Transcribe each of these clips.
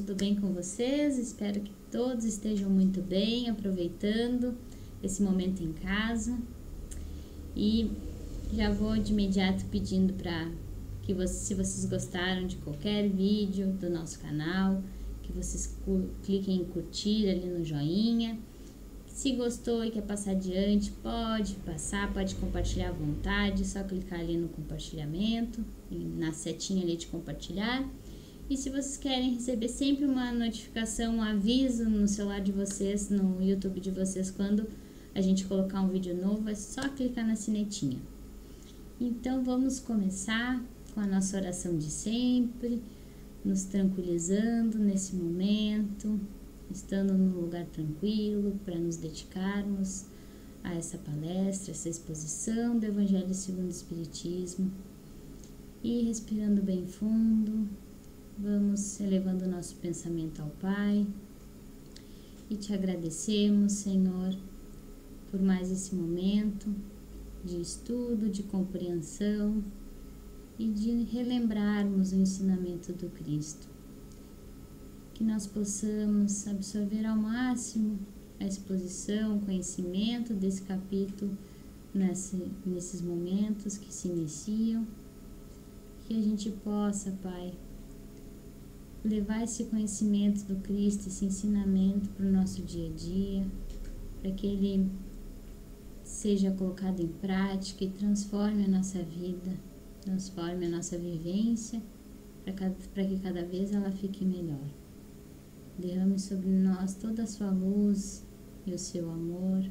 tudo bem com vocês? Espero que todos estejam muito bem, aproveitando esse momento em casa. E já vou de imediato pedindo para que se vocês gostaram de qualquer vídeo do nosso canal, que vocês cliquem em curtir ali no joinha. Se gostou e quer passar adiante, pode passar, pode compartilhar à vontade, só clicar ali no compartilhamento, na setinha ali de compartilhar. E se vocês querem receber sempre uma notificação, um aviso no celular de vocês, no YouTube de vocês, quando a gente colocar um vídeo novo, é só clicar na sinetinha. Então vamos começar com a nossa oração de sempre, nos tranquilizando nesse momento, estando num lugar tranquilo para nos dedicarmos a essa palestra, essa exposição do Evangelho segundo o Espiritismo. E respirando bem fundo, vamos elevando o nosso pensamento ao Pai e te agradecemos, Senhor, por mais esse momento de estudo, de compreensão e de relembrarmos o ensinamento do Cristo. Que nós possamos absorver ao máximo a exposição, o conhecimento desse capítulo nesses momentos que se iniciam. Que a gente possa, Pai, levar esse conhecimento do Cristo, esse ensinamento para o nosso dia a dia, para que ele seja colocado em prática e transforme a nossa vida, transforme a nossa vivência, para que cada vez ela fique melhor. Derrame sobre nós toda a sua luz e o seu amor,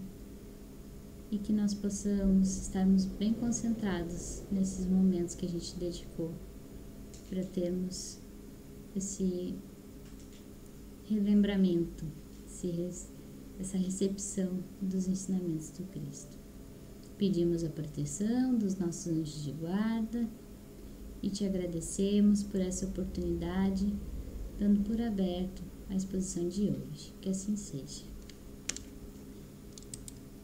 e que nós possamos estarmos bem concentrados nesses momentos que a gente dedicou para termos esse relembramento, essa recepção dos ensinamentos do Cristo. Pedimos a proteção dos nossos anjos de guarda e te agradecemos por essa oportunidade, dando por aberto a exposição de hoje. Que assim seja.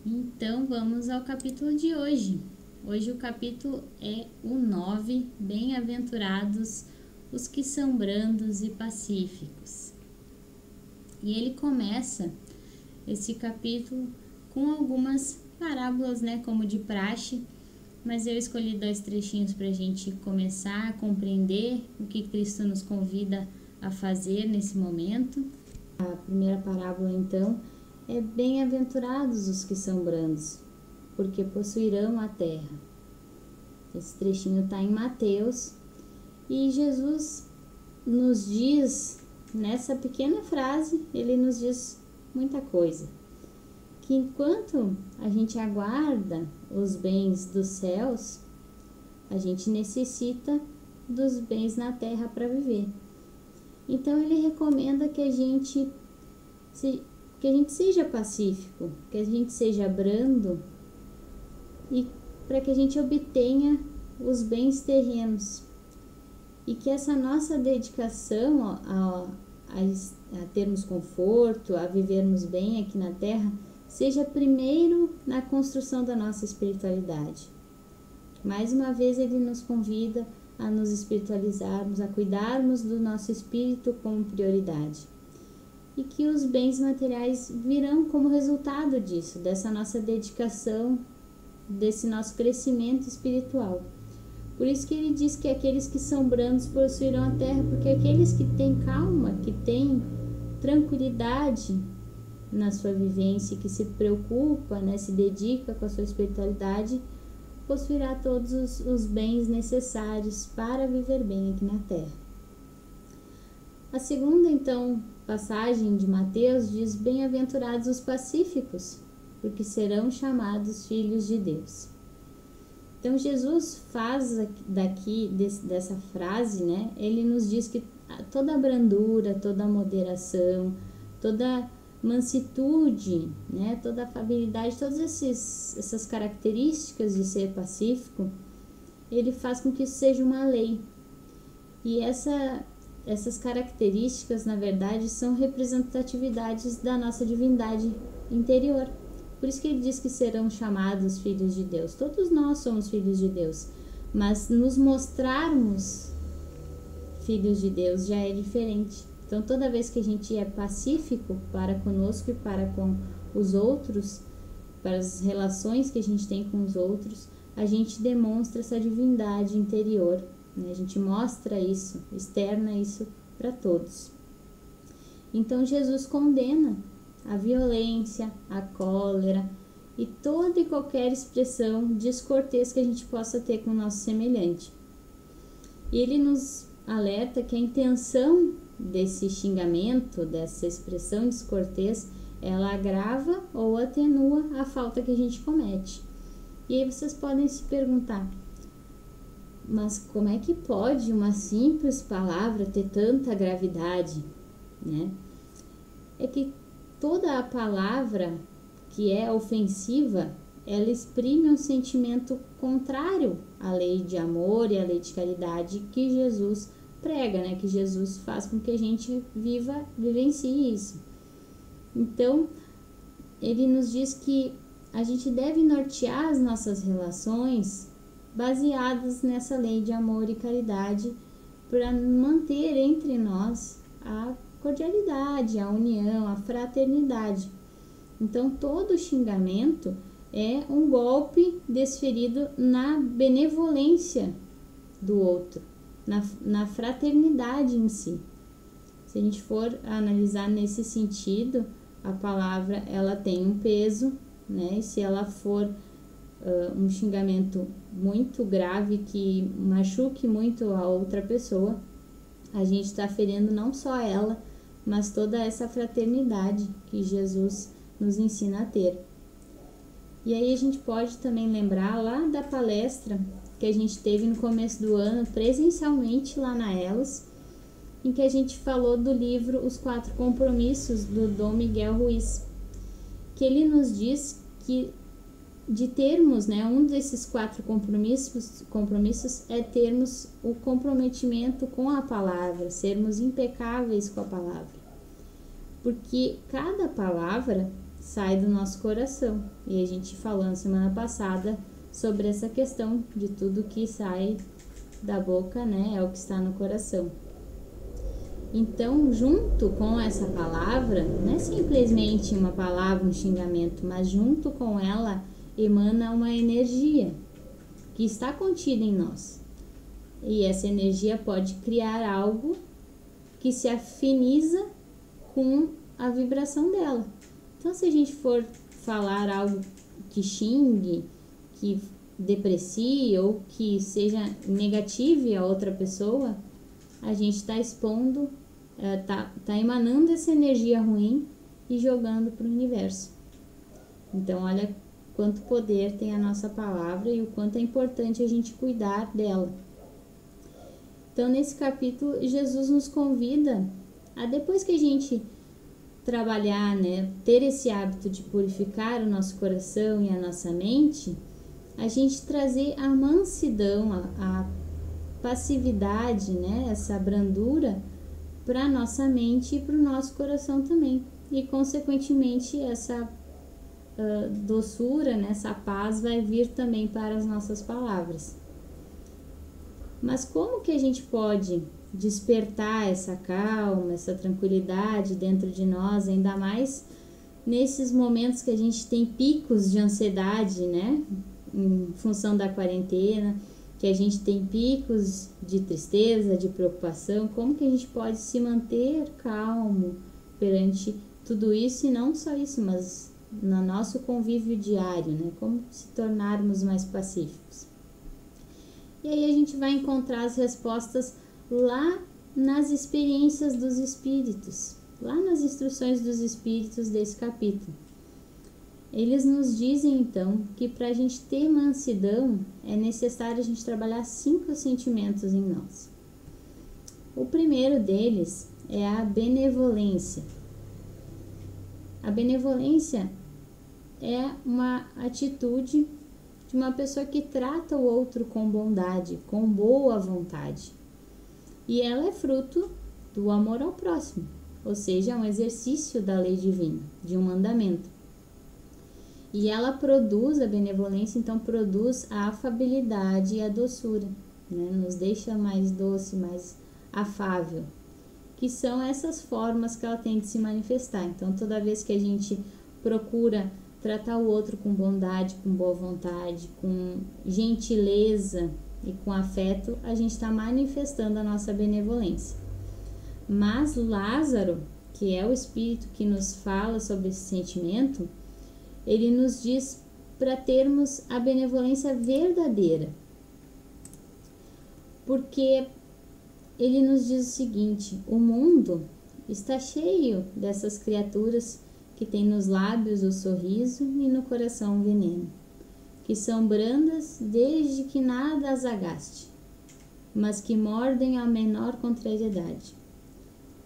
Então vamos ao capítulo de hoje. Hoje o capítulo é o 9, Bem-aventurados os que são brandos e pacíficos. E ele começa esse capítulo com algumas parábolas, como de praxe, mas eu escolhi 2 trechinhos para a gente começar a compreender o que Cristo nos convida a fazer nesse momento. A primeira parábola, então, é bem-aventurados os que são brandos, porque possuirão a terra. Esse trechinho está em Mateus. E Jesus nos diz, nessa pequena frase, ele nos diz muita coisa. Que enquanto a gente aguarda os bens dos céus, a gente necessita dos bens na terra para viver. Então ele recomenda que a gente seja pacífico, que a gente seja brando, e para que a gente obtenha os bens terrenos. E que essa nossa dedicação a termos conforto, a vivermos bem aqui na Terra, seja primeiro na construção da nossa espiritualidade. Mais uma vez ele nos convida a nos espiritualizarmos, a cuidarmos do nosso espírito como prioridade. E que os bens materiais virão como resultado disso, dessa nossa dedicação, desse nosso crescimento espiritual. Por isso que ele diz que aqueles que são brandos possuirão a terra, porque aqueles que têm calma, que têm tranquilidade na sua vivência, que se preocupa, se dedica com a sua espiritualidade, possuirá todos os bens necessários para viver bem aqui na terra. A segunda, então, passagem de Mateus diz: bem-aventurados os pacíficos, porque serão chamados filhos de Deus. Então Jesus faz dessa frase, ele nos diz que toda a brandura, toda a moderação, toda a mansitude, toda a afabilidade, todas essas características de ser pacífico, ele faz com que isso seja uma lei. E essas características, na verdade, são representatividades da nossa divindade interior. Por isso que ele diz que serão chamados filhos de Deus. Todos nós somos filhos de Deus, mas nos mostrarmos filhos de Deus já é diferente. Então, toda vez que a gente é pacífico para conosco e para com os outros, para as relações que a gente tem com os outros, a gente demonstra essa divindade interior, né? A gente mostra isso, externa isso para todos. Então, Jesus condena a violência, a cólera e toda e qualquer expressão descortês que a gente possa ter com o nosso semelhante. E ele nos alerta que a intenção desse xingamento, dessa expressão descortês, ela agrava ou atenua a falta que a gente comete. E aí vocês podem se perguntar, mas como é que pode uma simples palavra ter tanta gravidade, né? É que toda a palavra que é ofensiva, ela exprime um sentimento contrário à lei de amor e à lei de caridade que Jesus prega, né? Que Jesus faz com que a gente vivencie isso. Então, ele nos diz que a gente deve nortear as nossas relações baseadas nessa lei de amor e caridade para manter entre nós a cordialidade, a união, a fraternidade. Então, todo xingamento é um golpe desferido na benevolência do outro, na fraternidade em si. Se a gente for analisar nesse sentido, a palavra ela tem um peso, né? E se ela for um xingamento muito grave que machuque muito a outra pessoa, a gente está ferindo não só ela, mas toda essa fraternidade que Jesus nos ensina a ter. E aí a gente pode também lembrar lá da palestra que a gente teve no começo do ano, presencialmente lá na Elos, em que a gente falou do livro Os 4 Compromissos, do Dom Miguel Ruiz, que ele nos diz que de termos, né, um desses 4 compromissos é termos o comprometimento com a palavra, sermos impecáveis com a palavra. Porque cada palavra sai do nosso coração. E a gente falou na semana passada sobre essa questão de tudo que sai da boca, né, é o que está no coração. Então, junto com essa palavra, não é simplesmente uma palavra, um xingamento, mas junto com ela emana uma energia que está contida em nós. E essa energia pode criar algo que se afiniza com a vibração dela. Então, se a gente for falar algo que xingue, que deprecie ou que seja negative a outra pessoa, a gente está expondo, tá emanando essa energia ruim e jogando para o universo. Então, olha quanto poder tem a nossa palavra e o quanto é importante a gente cuidar dela. Então, nesse capítulo, Jesus nos convida a, depois que a gente trabalhar, né, ter esse hábito de purificar o nosso coração e a nossa mente, a gente trazer a mansidão, a passividade, né, essa brandura para a nossa mente e para o nosso coração também. E, consequentemente, essa doçura, né, essa paz vai vir também para as nossas palavras. Mas como que a gente pode despertar essa calma, essa tranquilidade dentro de nós, ainda mais nesses momentos que a gente tem picos de ansiedade, né, em função da quarentena, que a gente tem picos de tristeza, de preocupação? Como que a gente pode se manter calmo perante tudo isso, e não só isso, mas no nosso convívio diário, né? Como se tornarmos mais pacíficos? E aí a gente vai encontrar as respostas lá nas experiências dos espíritos, lá nas instruções dos espíritos desse capítulo. Eles nos dizem, então, que para a gente ter mansidão é necessário a gente trabalhar 5 sentimentos em nós. O primeiro deles é a benevolência. A benevolência é uma atitude de uma pessoa que trata o outro com bondade, com boa vontade. E ela é fruto do amor ao próximo, ou seja, é um exercício da lei divina, de um mandamento. E ela produz, a benevolência, então, produz a afabilidade e a doçura, né? Nos deixa mais doce, mais afável. que são essas formas que ela tem de se manifestar. Então, toda vez que a gente procura tratar o outro com bondade, com boa vontade, com gentileza e com afeto, a gente está manifestando a nossa benevolência. Mas Lázaro, que é o espírito que nos fala sobre esse sentimento, ele nos diz para termos a benevolência verdadeira. Porque ele nos diz o seguinte: o mundo está cheio dessas criaturas que têm nos lábios o sorriso e no coração o veneno, que são brandas desde que nada as agaste, mas que mordem a menor contrariedade,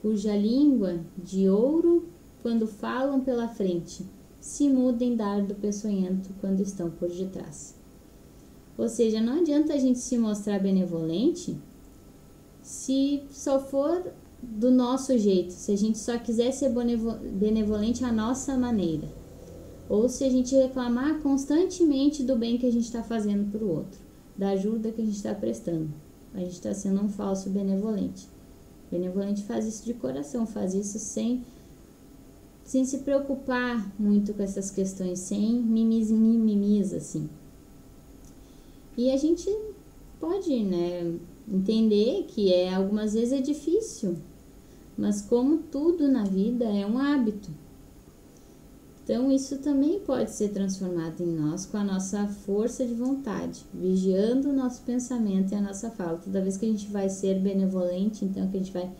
cuja língua de ouro, quando falam pela frente, se muda em dardo peçonhento quando estão por detrás. Ou seja, não adianta a gente se mostrar benevolente se só for do nosso jeito, se a gente só quiser ser benevolente à nossa maneira, ou se a gente reclamar constantemente do bem que a gente está fazendo para o outro, da ajuda que a gente está prestando. A gente está sendo um falso benevolente. O benevolente faz isso de coração, faz isso sem se preocupar muito com essas questões, sem mimimi, assim. E a gente pode, entender que algumas vezes é difícil, mas como tudo na vida é um hábito. Então isso também pode ser transformado em nós com a nossa força de vontade, vigiando o nosso pensamento e a nossa fala. Toda vez que a gente vai ser benevolente, então que a gente vai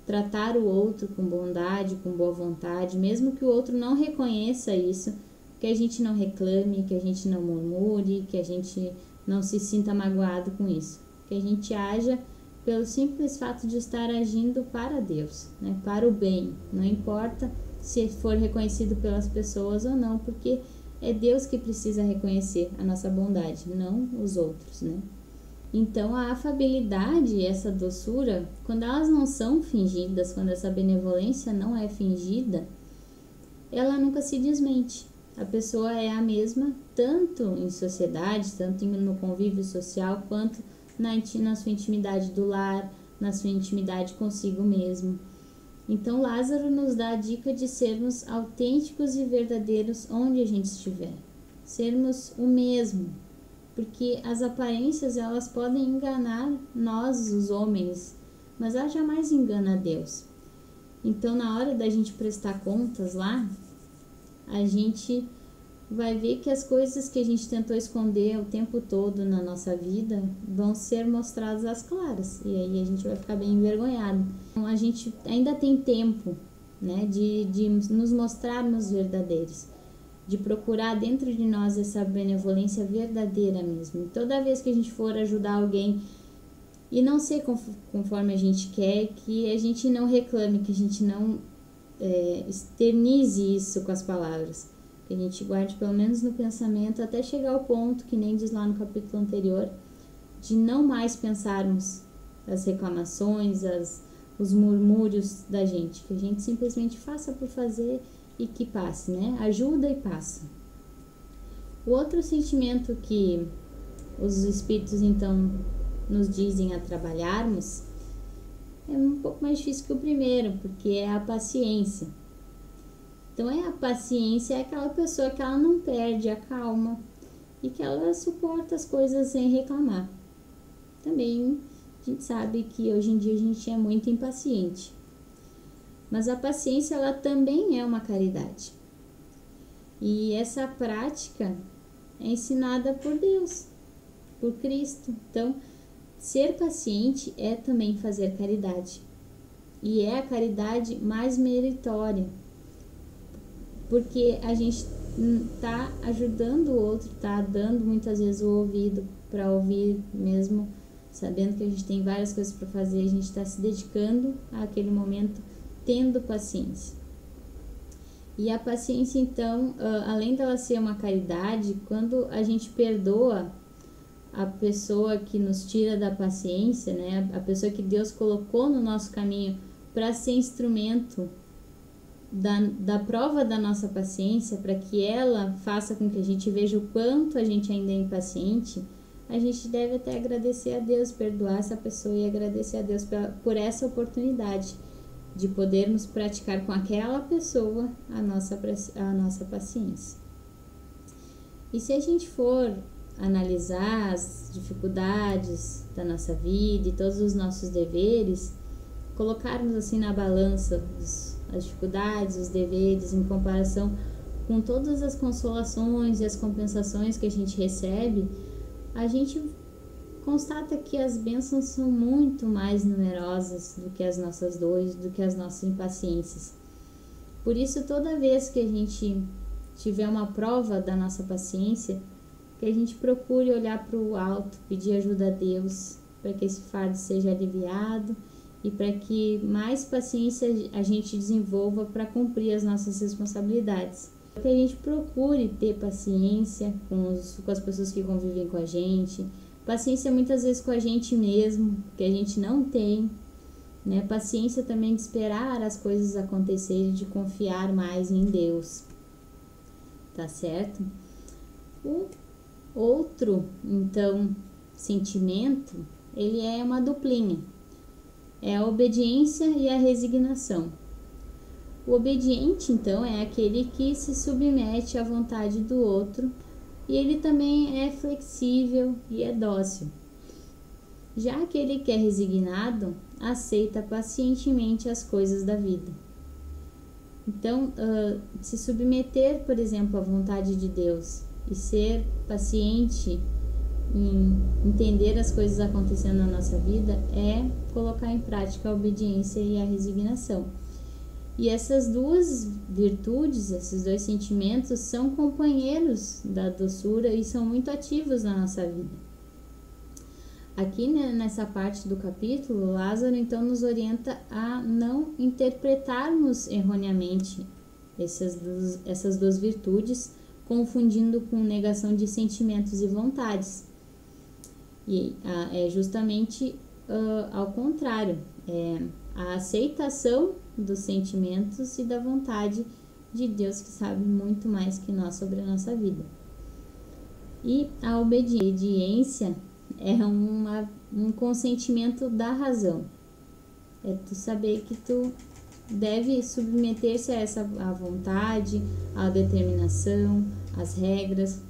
tratar o outro com bondade, com boa vontade, mesmo que o outro não reconheça isso, que a gente não reclame, que a gente não murmure, que a gente não se sinta magoado com isso, que a gente haja pelo simples fato de estar agindo para Deus, para o bem, não importa se for reconhecido pelas pessoas ou não, porque é Deus que precisa reconhecer a nossa bondade, não os outros, Então, a afabilidade e essa doçura, quando elas não são fingidas, quando essa benevolência não é fingida, ela nunca se desmente. A pessoa é a mesma, tanto em sociedade, tanto no convívio social, quanto na sua intimidade do lar, na sua intimidade consigo mesmo. Então, Lázaro nos dá a dica de sermos autênticos e verdadeiros onde a gente estiver. Sermos o mesmo. Porque as aparências, elas podem enganar nós, os homens, mas ela jamais engana a Deus. Então, na hora da gente prestar contas lá, a gente vai ver que as coisas que a gente tentou esconder o tempo todo na nossa vida vão ser mostradas às claras. E aí a gente vai ficar bem envergonhado. Então, a gente ainda tem tempo, de nos mostrarmos verdadeiros, de procurar dentro de nós essa benevolência verdadeira mesmo. E toda vez que a gente for ajudar alguém e não ser conforme a gente quer, que a gente não reclame, que a gente não externize isso com as palavras, que a gente guarde pelo menos no pensamento até chegar ao ponto, que nem diz lá no capítulo anterior, de não mais pensarmos as reclamações, os murmúrios da gente, que a gente simplesmente faça por fazer e que passe, ajuda e passa. O outro sentimento que os espíritos então nos dizem a trabalharmos é um pouco mais difícil que o primeiro, porque é a paciência. Então, a paciência é aquela pessoa que ela não perde a calma e que ela suporta as coisas sem reclamar. Também a gente sabe que hoje em dia a gente é muito impaciente. Mas a paciência, ela também é uma caridade. E essa prática é ensinada por Deus, por Cristo. Então, ser paciente é também fazer caridade. E é a caridade mais meritória. Porque a gente está ajudando o outro, está dando muitas vezes o ouvido para ouvir mesmo, sabendo que a gente tem várias coisas para fazer, a gente está se dedicando àquele momento, tendo paciência. E a paciência, então, além dela ser uma caridade, quando a gente perdoa a pessoa que nos tira da paciência, a pessoa que Deus colocou no nosso caminho para ser instrumento da prova da nossa paciência, para que ela faça com que a gente veja o quanto a gente ainda é impaciente, a gente deve até agradecer a Deus, perdoar essa pessoa e agradecer a Deus por essa oportunidade de podermos praticar com aquela pessoa a nossa paciência. E se a gente for analisar as dificuldades da nossa vida e todos os nossos deveres, colocarmos assim na balança as dificuldades, os deveres em comparação com todas as consolações e as compensações que a gente recebe, a gente constata que as bênçãos são muito mais numerosas do que as nossas dores, do que as nossas impaciências. Por isso, toda vez que a gente tiver uma prova da nossa paciência, que a gente procure olhar para o alto, pedir ajuda a Deus, para que esse fardo seja aliviado e para que mais paciência a gente desenvolva para cumprir as nossas responsabilidades. Que a gente procure ter paciência com as pessoas que convivem com a gente, paciência muitas vezes com a gente mesmo, que a gente não tem, né? Paciência também de esperar as coisas acontecerem, de confiar mais em Deus, tá certo? O outro, então, sentimento, ele é uma duplinha, é a obediência e a resignação. O obediente, então, é aquele que se submete à vontade do outro e ele também é flexível e é dócil. Já aquele que é resignado, aceita pacientemente as coisas da vida. Então, se submeter, por exemplo, à vontade de Deus e ser paciente em entender as coisas acontecendo na nossa vida é colocar em prática a obediência e a resignação. E essas duas virtudes, esses dois sentimentos são companheiros da doçura e são muito ativos na nossa vida. Aqui, né, nessa parte do capítulo, Lázaro então nos orienta a não interpretarmos erroneamente essas duas virtudes, confundindo com negação de sentimentos e vontades. E é justamente ao contrário, a aceitação dos sentimentos e da vontade de Deus, que sabe muito mais que nós sobre a nossa vida. E a obediência é um consentimento da razão. É tu saber que tu deve submeter-se a essa vontade, à determinação, às regras.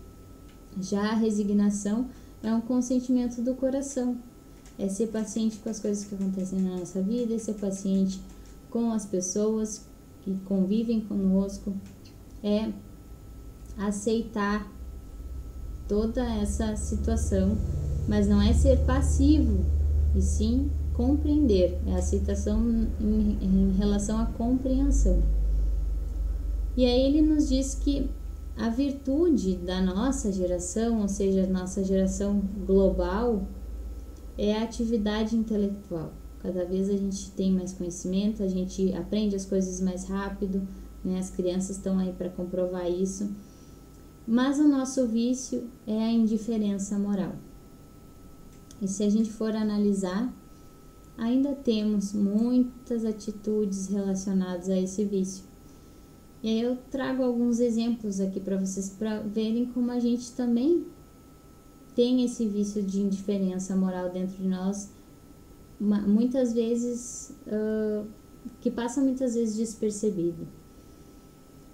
Já a resignação é um consentimento do coração. É ser paciente com as coisas que acontecem na nossa vida, é ser paciente com as pessoas que convivem conosco, é aceitar toda essa situação, mas não é ser passivo, e sim compreender, é a aceitação em relação à compreensão. E aí ele nos diz que a virtude da nossa geração, ou seja, a nossa geração global, é a atividade intelectual. Cada vez a gente tem mais conhecimento, a gente aprende as coisas mais rápido, né? As crianças estão aí para comprovar isso. Mas o nosso vício é a indiferença moral. E se a gente for analisar, ainda temos muitas atitudes relacionadas a esse vício. E aí eu trago alguns exemplos aqui para vocês, para verem como a gente também tem esse vício de indiferença moral dentro de nós, muitas vezes, que passa muitas vezes despercebido.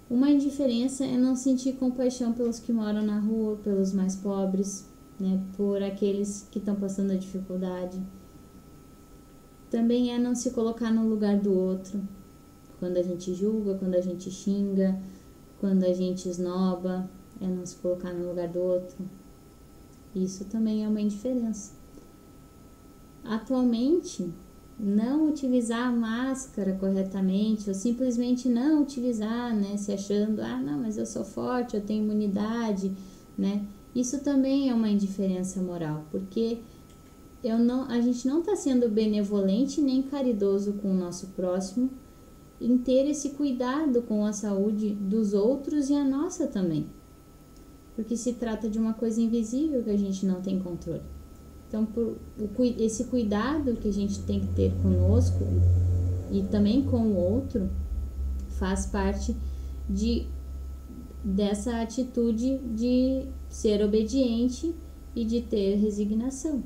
Uma indiferença é não sentir compaixão pelos que moram na rua, pelos mais pobres, né, por aqueles que estão passando a dificuldade. Também é não se colocar no lugar do outro, quando a gente julga, quando a gente xinga, quando a gente esnoba, é não se colocar no lugar do outro. Isso também é uma indiferença. Atualmente, não utilizar a máscara corretamente ou simplesmente não utilizar, né, se achando, não, mas eu sou forte, eu tenho imunidade, né? Isso também é uma indiferença moral, porque a gente não está sendo benevolente nem caridoso com o nosso próximo em ter esse cuidado com a saúde dos outros e a nossa também, porque se trata de uma coisa invisível que a gente não tem controle. Então, esse cuidado que a gente tem que ter conosco e também com o outro faz parte dessa atitude de ser obediente e de ter resignação.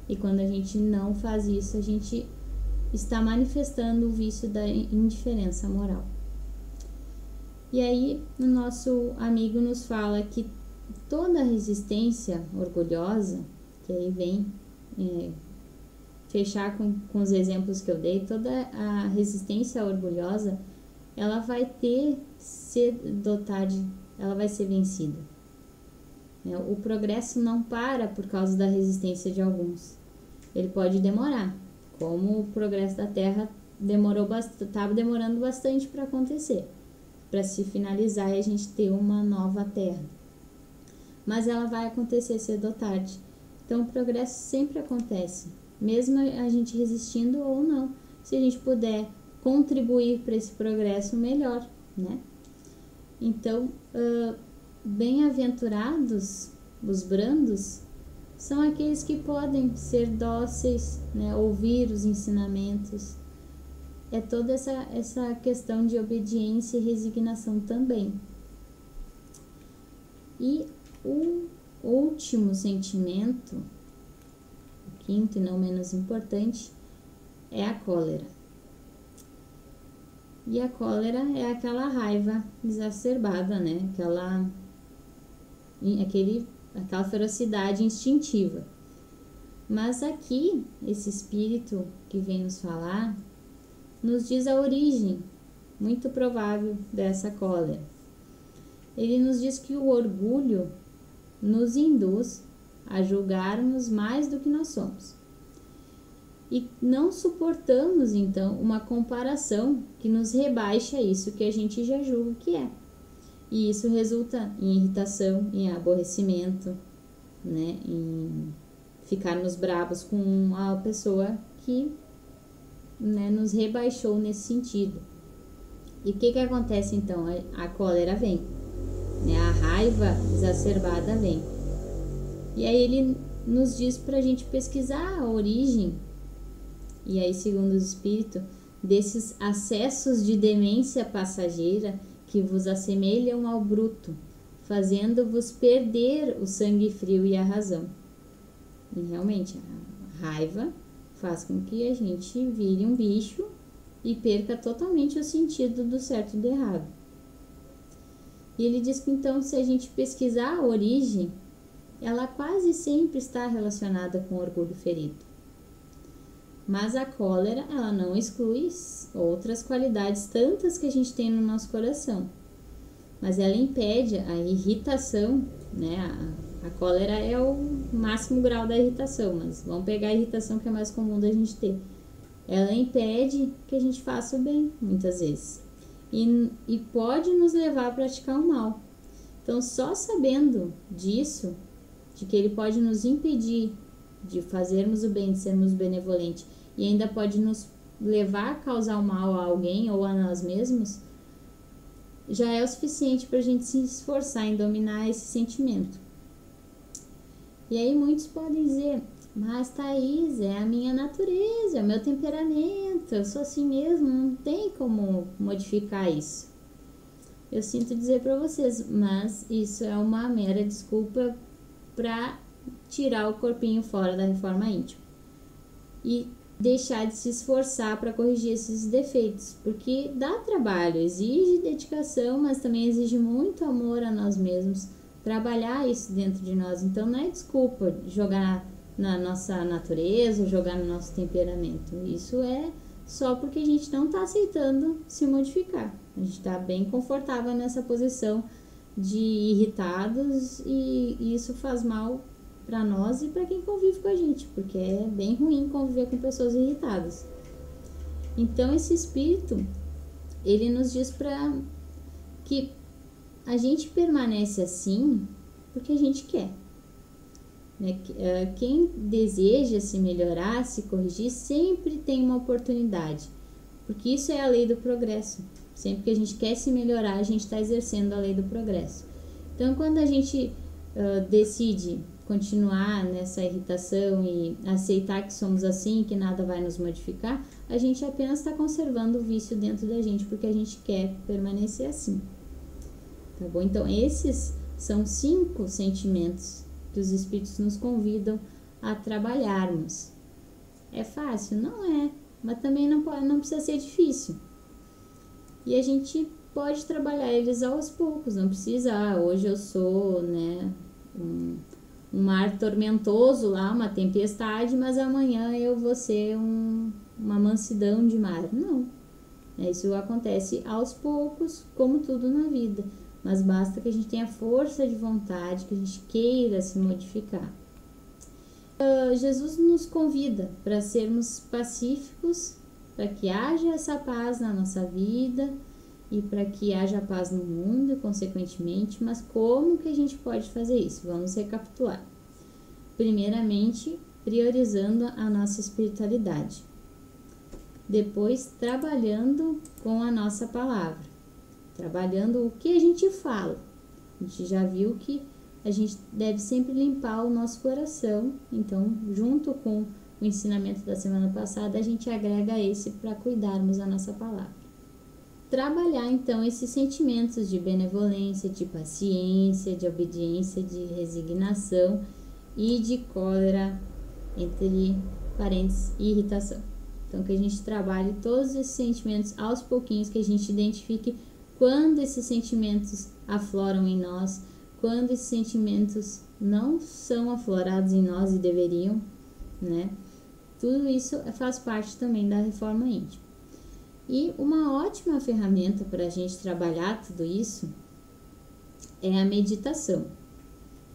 E quando a gente não faz isso, a gente está manifestando o vício da indiferença moral. E aí o nosso amigo nos fala que toda resistência orgulhosa, que aí vem fechar com os exemplos que eu dei, toda a resistência orgulhosa, ela vai ela vai ser vencida. O progresso não para por causa da resistência de alguns. Ele pode demorar, como o progresso da Terra estava demorando bastante para acontecer, para se finalizar e a gente ter uma nova Terra. Mas ela vai acontecer cedo ou tarde. Então o progresso sempre acontece, mesmo a gente resistindo ou não. Se a gente puder contribuir para esse progresso, melhor, né? Então, bem-aventurados os brandos são aqueles que podem ser dóceis, né? Ouvir os ensinamentos. É toda essa questão de obediência e resignação também. E o último sentimento, o quinto e não menos importante, é a cólera. E a cólera é aquela raiva exacerbada, né? Aquela ferocidade instintiva. Mas aqui, esse espírito que vem nos falar, nos diz a origem muito provável dessa cólera. Ele nos diz que o orgulho nos induz a julgarmos mais do que nós somos. E não suportamos, então, uma comparação que nos rebaixa isso que a gente já julga que é. E isso resulta em irritação, em aborrecimento, né? Em ficarmos bravos com a pessoa que, né, nos rebaixou nesse sentido. E o que acontece então? A cólera vem, né? A raiva exacerbada vem. E aí ele nos diz para a gente pesquisar a origem, e aí segundo o Espírito, desses acessos de demência passageira que vos assemelham ao bruto, fazendo-vos perder o sangue frio e a razão. E realmente, a raiva faz com que a gente vire um bicho e perca totalmente o sentido do certo e do errado. E ele diz que então, se a gente pesquisar a origem, ela quase sempre está relacionada com o orgulho ferido. Mas a cólera, ela não exclui outras qualidades, tantas que a gente tem no nosso coração. Mas ela impede a irritação, né? A cólera é o máximo grau da irritação, mas vamos pegar a irritação que é mais comum da gente ter. Ela impede que a gente faça o bem, muitas vezes. E pode nos levar a praticar o mal. Então, só sabendo disso, de que ele pode nos impedir de fazermos o bem, de sermos benevolentes, e ainda pode nos levar a causar o mal a alguém ou a nós mesmos, já é o suficiente para a gente se esforçar em dominar esse sentimento. E aí muitos podem dizer, mas Thaís, é a minha natureza, é o meu temperamento, eu sou assim mesmo, não tem como modificar isso. Eu sinto dizer para vocês, mas isso é uma mera desculpa para tirar o corpinho fora da reforma íntima e deixar de se esforçar para corrigir esses defeitos, porque dá trabalho, exige dedicação, mas também exige muito amor a nós mesmos, trabalhar isso dentro de nós. Então não é desculpa jogar na nossa natureza, jogar no nosso temperamento. Isso é só porque a gente não está aceitando se modificar. A gente está bem confortável nessa posição de irritados e isso faz mal para nós e para quem convive com a gente, porque é bem ruim conviver com pessoas irritadas. Então esse espírito, ele nos diz para que a gente permanece assim porque a gente quer. Né? Quem deseja se melhorar, se corrigir, sempre tem uma oportunidade, porque isso é a lei do progresso. Sempre que a gente quer se melhorar, a gente está exercendo a lei do progresso. Então, quando a gente decide continuar nessa irritação e aceitar que somos assim, que nada vai nos modificar, a gente apenas está conservando o vício dentro da gente, porque a gente quer permanecer assim. Tá bom? Então, esses são 5 sentimentos que os espíritos nos convidam a trabalharmos. É fácil? Não é. mas também não precisa ser difícil. E a gente pode trabalhar eles aos poucos, não precisa, hoje eu sou, né, um mar tormentoso lá, uma tempestade, mas amanhã eu vou ser uma mansidão de mar. Não, isso acontece aos poucos, como tudo na vida, mas basta que a gente tenha força de vontade, que a gente queira se modificar. Jesus nos convida para sermos pacíficos, para que haja essa paz na nossa vida e para que haja paz no mundo, consequentemente. Mas como que a gente pode fazer isso? Vamos recapitular. Primeiramente, priorizando a nossa espiritualidade. Depois, trabalhando com a nossa palavra. Trabalhando o que a gente fala. A gente já viu que a gente deve sempre limpar o nosso coração. Então, junto com o ensinamento da semana passada, a gente agrega esse para cuidarmos da nossa palavra. Trabalhar, então, esses sentimentos de benevolência, de paciência, de obediência, de resignação e de cólera, entre parênteses, e irritação. Então, que a gente trabalhe todos esses sentimentos aos pouquinhos, que a gente identifique quando esses sentimentos afloram em nós, quando esses sentimentos não são aflorados em nós e deveriam, né? Tudo isso faz parte também da reforma íntima. E uma ótima ferramenta para a gente trabalhar tudo isso é a meditação.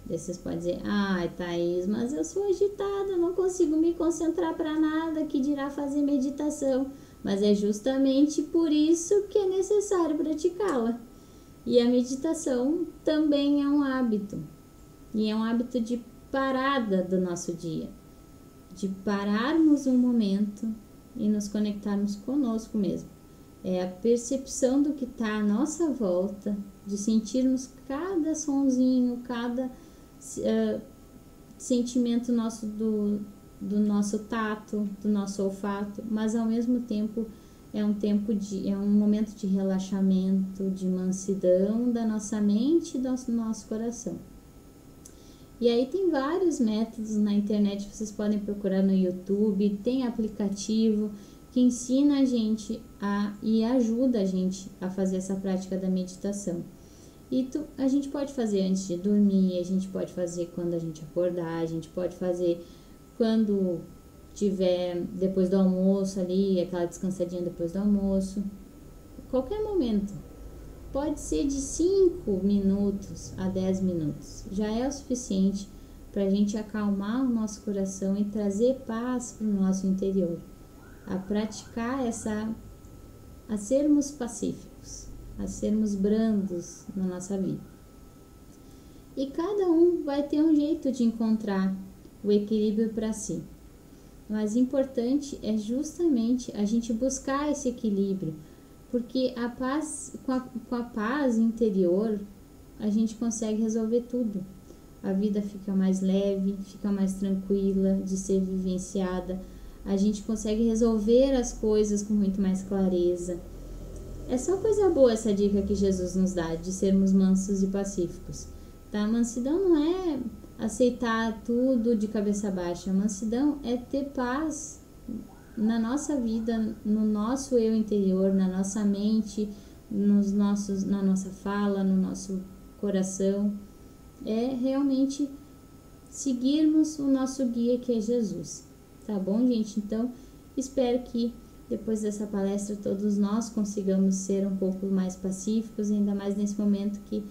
Daí vocês podem dizer, ai Thaís, mas eu sou agitada, não consigo me concentrar para nada, que dirá fazer meditação. Mas é justamente por isso que é necessário praticá-la. E a meditação também é um hábito. E é um hábito de parada do nosso dia. De pararmos um momento e nos conectarmos conosco mesmo. É a percepção do que está à nossa volta, de sentirmos cada sonzinho, cada sentimento nosso do nosso tato, do nosso olfato, mas ao mesmo tempo é um momento de relaxamento, de mansidão da nossa mente e do nosso coração. E aí tem vários métodos na internet, vocês podem procurar no YouTube, tem aplicativo que ensina a gente e ajuda a gente a fazer essa prática da meditação. E a gente pode fazer antes de dormir, a gente pode fazer quando a gente acordar, a gente pode fazer quando tiver depois do almoço ali, aquela descansadinha depois do almoço. Qualquer momento. Pode ser de 5 minutos a 10 minutos. Já é o suficiente para a gente acalmar o nosso coração e trazer paz para o nosso interior. A praticar a sermos pacíficos, a sermos brandos na nossa vida. E cada um vai ter um jeito de encontrar o equilíbrio para si. Mas importante é justamente a gente buscar esse equilíbrio, porque a paz, com a paz interior, a gente consegue resolver tudo. A vida fica mais leve, fica mais tranquila de ser vivenciada. A gente consegue resolver as coisas com muito mais clareza. É só coisa boa essa dica que Jesus nos dá, de sermos mansos e pacíficos. Tá? A mansidão não é aceitar tudo de cabeça baixa. A mansidão é ter paz na nossa vida, no nosso eu interior, na nossa mente, na nossa fala, no nosso coração. É realmente seguirmos o nosso guia, que é Jesus. Tá bom, gente? Então, espero que depois dessa palestra todos nós consigamos ser um pouco mais pacíficos, ainda mais nesse momento que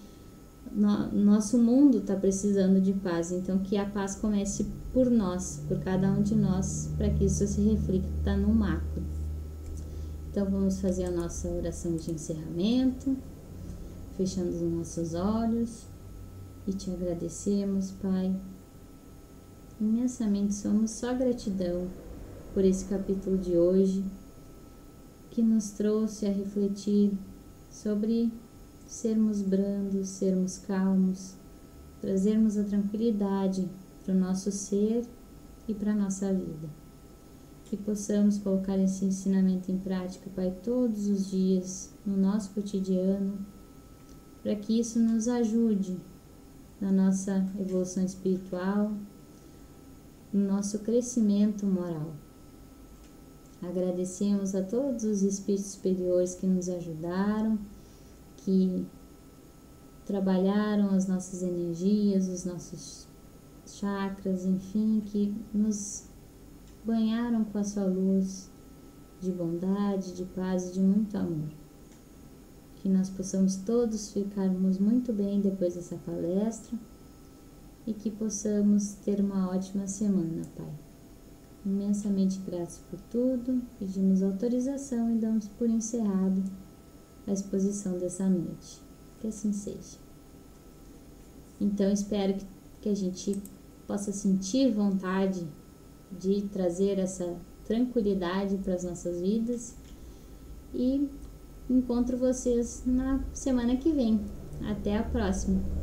nosso mundo está precisando de paz. Então, que a paz comece por nós, por cada um de nós, para que isso se reflita no macro. Então, vamos fazer a nossa oração de encerramento, fechando os nossos olhos e te agradecemos, Pai. Imensamente somos só gratidão por esse capítulo de hoje, que nos trouxe a refletir sobre sermos brandos, sermos calmos, trazermos a tranquilidade para o nosso ser e para a nossa vida. Que possamos colocar esse ensinamento em prática, Pai, todos os dias, no nosso cotidiano, para que isso nos ajude na nossa evolução espiritual, no nosso crescimento moral. Agradecemos a todos os espíritos superiores que nos ajudaram, que trabalharam as nossas energias, os nossos chakras, enfim, que nos banharam com a sua luz de bondade, de paz e de muito amor. Que nós possamos todos ficarmos muito bem depois dessa palestra e que possamos ter uma ótima semana, Pai. Imensamente gratos por tudo, pedimos autorização e damos por encerrado a exposição dessa noite. Que assim seja. Então, espero que a gente possa sentir vontade de trazer essa tranquilidade para as nossas vidas e encontro vocês na semana que vem. Até a próxima!